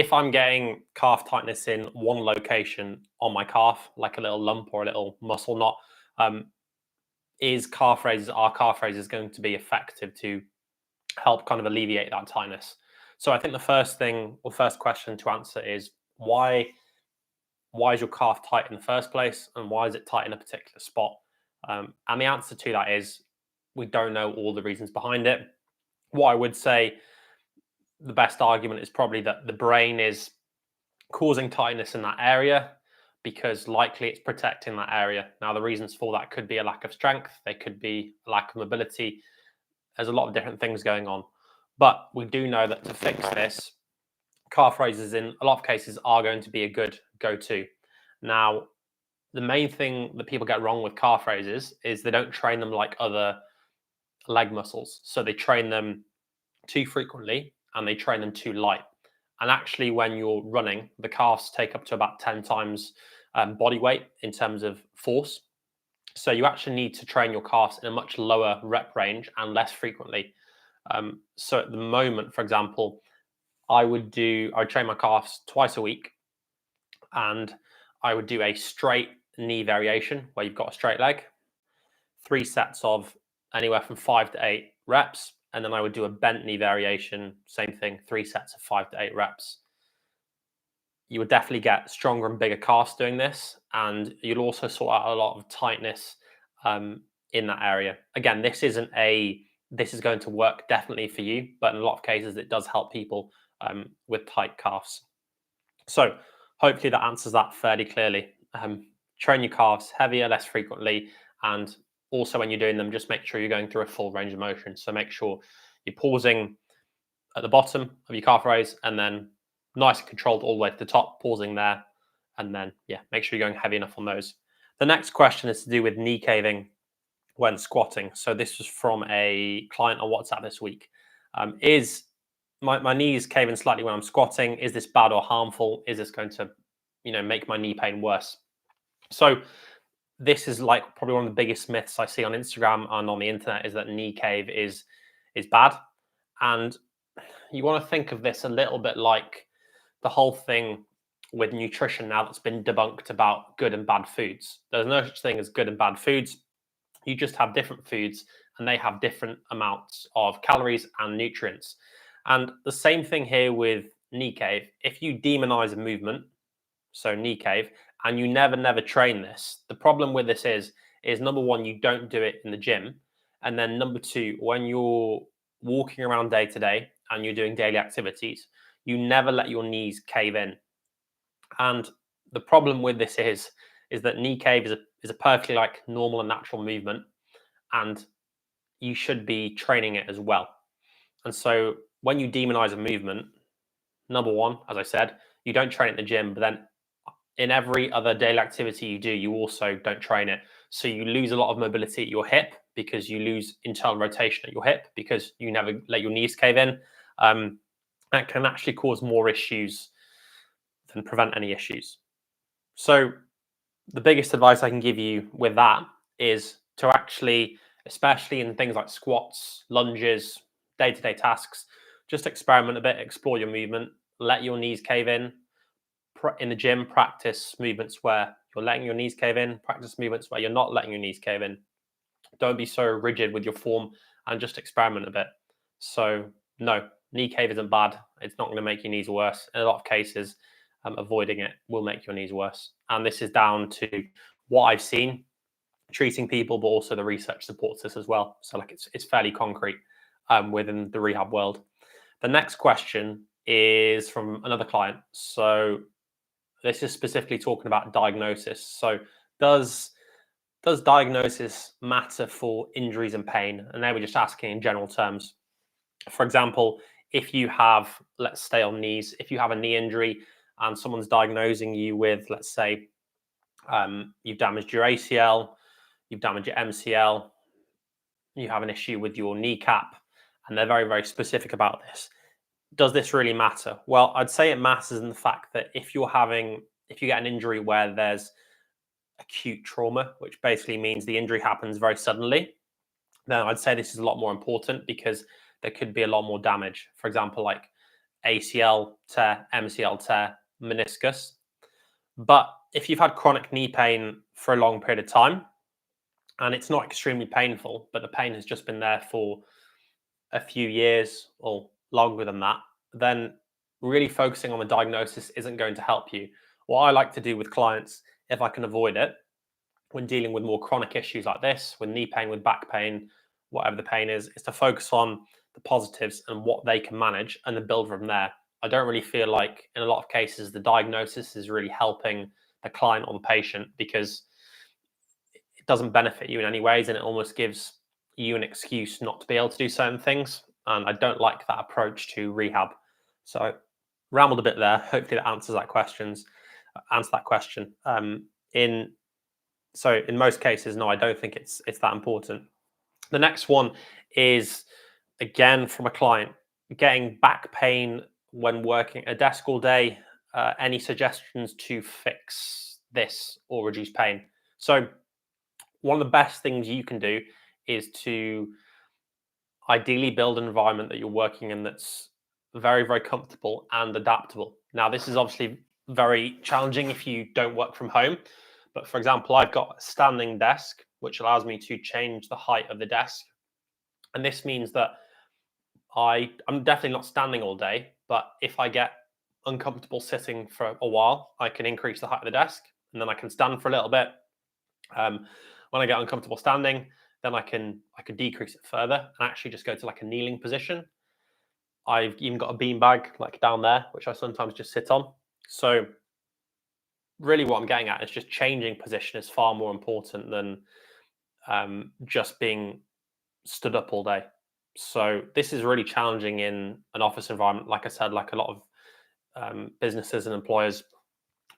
if I'm getting calf tightness in one location on my calf, like a little lump or a little muscle knot, um, are calf raises going to be effective to help kind of alleviate that tightness? So I think the first thing or first question to answer is why is your calf tight in the first place, and why is it tight in a particular spot? And the answer to that is we don't know all the reasons behind it. What I would say, the best argument is probably that the brain is causing tightness in that area because likely it's protecting that area. Now, the reasons for that could be a lack of strength, they could be a lack of mobility. There's a lot of different things going on. But we do know that to fix this, calf raises in a lot of cases are going to be a good go-to. Now, the main thing that people get wrong with calf raises is they don't train them like other leg muscles. So they train them too frequently and they train them too light. And actually, when you're running, the calves take up to about 10 times body weight in terms of force. So you actually need to train your calves in a much lower rep range and less frequently. So at the moment, for example, I would train my calves twice a week, and I would do a straight knee variation where you've got a straight leg, 3 sets of anywhere from 5 to 8 reps, and then I would do a bent knee variation, same thing, 3 sets of 5 to 8 reps. You would definitely get stronger and bigger calves doing this, and you'll also sort out a lot of tightness in that area. Again, this is going to work definitely for you, but in a lot of cases, it does help people with tight calves. So hopefully that answers that fairly clearly. Train your calves heavier, less frequently, and also when you're doing them, just make sure you're going through a full range of motion. So make sure you're pausing at the bottom of your calf raise and then nice and controlled all the way to the top, pausing there, and then make sure you're going heavy enough on those. The next question is to do with knee caving when squatting. So this was from a client on WhatsApp this week. Is my knees caving slightly when I'm squatting? Is this bad or harmful? Is this going to, make my knee pain worse? So this is like probably one of the biggest myths I see on Instagram and on the internet, is that knee cave is bad. And you want to think of this a little bit like the whole thing with nutrition now that's been debunked about good and bad foods. There's no such thing as good and bad foods. You just have different foods and they have different amounts of calories and nutrients. And the same thing here with knee cave. If you demonize a movement, so knee cave, and you never train this, the problem with this is number one, you don't do it in the gym. And then number two, when you're walking around day to day and you're doing daily activities, you never let your knees cave in. And the problem with this is that knee cave is a perfectly like normal and natural movement, and you should be training it as well. And so when you demonize a movement, number one, as I said, you don't train it in the gym, but then in every other daily activity you do, you also don't train it. So you lose a lot of mobility at your hip because you lose internal rotation at your hip because you never let your knees cave in. That can actually cause more issues than prevent any issues. So the biggest advice I can give you with that is to actually, especially in things like squats, lunges, day-to-day tasks, just experiment a bit, explore your movement, let your knees cave in. In the gym, practice movements where you're letting your knees cave in, practice movements where you're not letting your knees cave in. Don't be so rigid with your form and just experiment a bit. So no, knee cave isn't bad. It's not going to make your knees worse. In a lot of cases, avoiding it will make your knees worse. And this is down to what I've seen treating people, but also the research supports this as well. So like it's fairly concrete within the rehab world. The next question is from another client. So this is specifically talking about diagnosis. So does diagnosis matter for injuries and pain? And they were just asking in general terms. For example, if you have, let's stay on knees, if you have a knee injury and someone's diagnosing you with, let's say, you've damaged your ACL, you've damaged your MCL, you have an issue with your kneecap, and they're very, very specific about this. Does this really matter? Well, I'd say it matters in the fact that if you get an injury where there's acute trauma, which basically means the injury happens very suddenly, then I'd say this is a lot more important because there could be a lot more damage. For example, like ACL tear, MCL tear, meniscus. But if you've had chronic knee pain for a long period of time and it's not extremely painful, but the pain has just been there for a few years or longer than that, then really focusing on the diagnosis isn't going to help you. What I like to do with clients, if I can avoid it, when dealing with more chronic issues like this, with knee pain, with back pain, whatever the pain is to focus on the positives and what they can manage and then build from there. I don't really feel like in a lot of cases the diagnosis is really helping the client or the patient because it doesn't benefit you in any ways and it almost gives you an excuse not to be able to do certain things. And I don't like that approach to rehab. So I rambled a bit there. Hopefully that answers that questions. Answer that question. In most cases, no, I don't think it's that important. The next one is again from a client getting back pain when working a desk all day. Any suggestions to fix this or reduce pain? So one of the best things you can do is to ideally build an environment that you're working in that's very, very comfortable and adaptable. Now, this is obviously very challenging if you don't work from home. But for example, I've got a standing desk, which allows me to change the height of the desk. And this means that I'm definitely not standing all day, but if I get uncomfortable sitting for a while, I can increase the height of the desk and then I can stand for a little bit. When I get uncomfortable standing, then I can decrease it further and actually just go to like a kneeling position. I've even got a beanbag like down there, which I sometimes just sit on. So really what I'm getting at is just changing position is far more important than just being stood up all day. So this is really challenging in an office environment. Like I said, like a lot of businesses and employers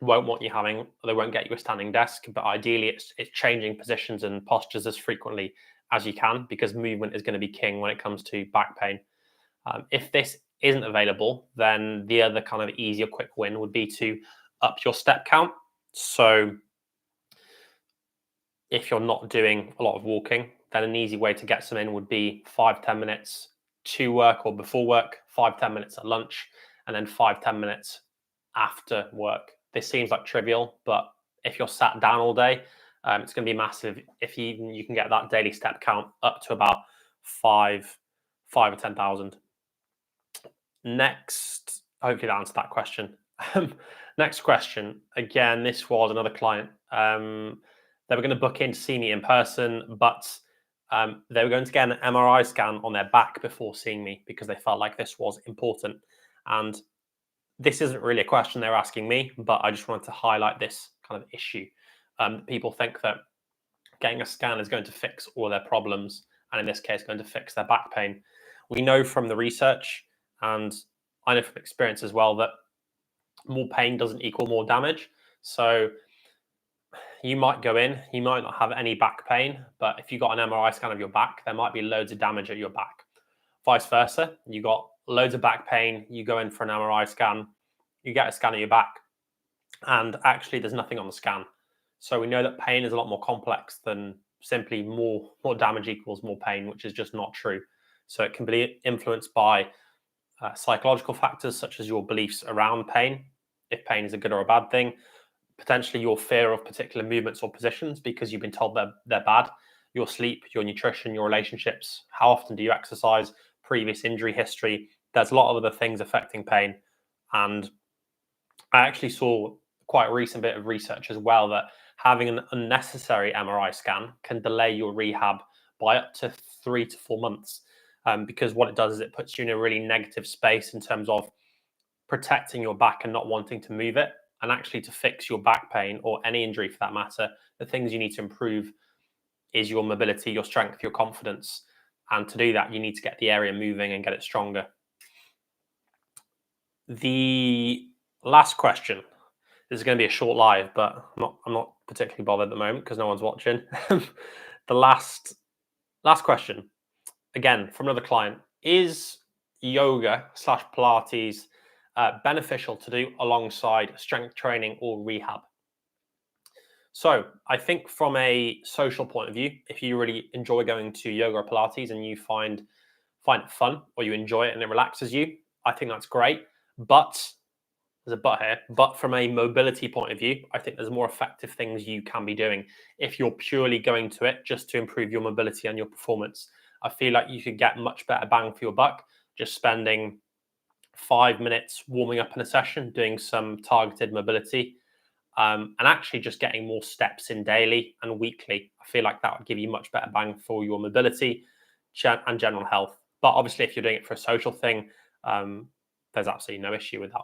won't want you having, they won't get you a standing desk, but ideally it's changing positions and postures as frequently as you can because movement is going to be king when it comes to back pain. If this isn't available, then the other kind of easier quick win would be to up your step count. So if you're not doing a lot of walking, then an easy way to get some in would be 5-10 minutes to work or before work, 5-10 minutes at lunch, and then 5-10 minutes after work. This seems like trivial, but if you're sat down all day, it's going to be massive. If you can get that daily step count up to about 5 or 10,000. Next, hopefully that answered that question. Next question. Again, this was another client. They were going to book in to see me in person, but they were going to get an MRI scan on their back before seeing me because they felt like this was important. And this isn't really a question they're asking me, but I just wanted to highlight this kind of issue. People think that getting a scan is going to fix all their problems, and in this case, going to fix their back pain. We know from the research, and I know from experience as well, that more pain doesn't equal more damage. So you might go in, you might not have any back pain, but if you got an MRI scan of your back, there might be loads of damage at your back. Vice versa, you got loads of back pain, you go in for an MRI scan, you get a scan of your back, and actually there's nothing on the scan. So we know that pain is a lot more complex than simply more damage equals more pain, which is just not true. So it can be influenced by psychological factors such as your beliefs around pain, if pain is a good or a bad thing, potentially your fear of particular movements or positions because you've been told they're bad, your sleep, your nutrition, your relationships, how often do you exercise, previous injury history. There's a lot of other things affecting pain. And I actually saw quite a recent bit of research as well that having an unnecessary MRI scan can delay your rehab by up to 3 to 4 months. Because what it does is it puts you in a really negative space in terms of protecting your back and not wanting to move it. And actually to fix your back pain or any injury for that matter, the things you need to improve is your mobility, your strength, your confidence. And to do that, you need to get the area moving and get it stronger. The last question. This is going to be a short live, but I'm not particularly bothered at the moment because no one's watching. The last question, again, from another client. Is yoga / Pilates beneficial to do alongside strength training or rehab? So I think from a social point of view, if you really enjoy going to yoga or Pilates and you find it fun or you enjoy it and it relaxes you, I think that's great. But there's a but here. But from a mobility point of view, I think there's more effective things you can be doing if you're purely going to it just to improve your mobility and your performance. I feel like you could get much better bang for your buck just spending 5 minutes warming up in a session, doing some targeted mobility, and actually just getting more steps in daily and weekly. I feel like that would give you much better bang for your mobility and general health. But obviously, if you're doing it for a social thing, there's absolutely no issue with that.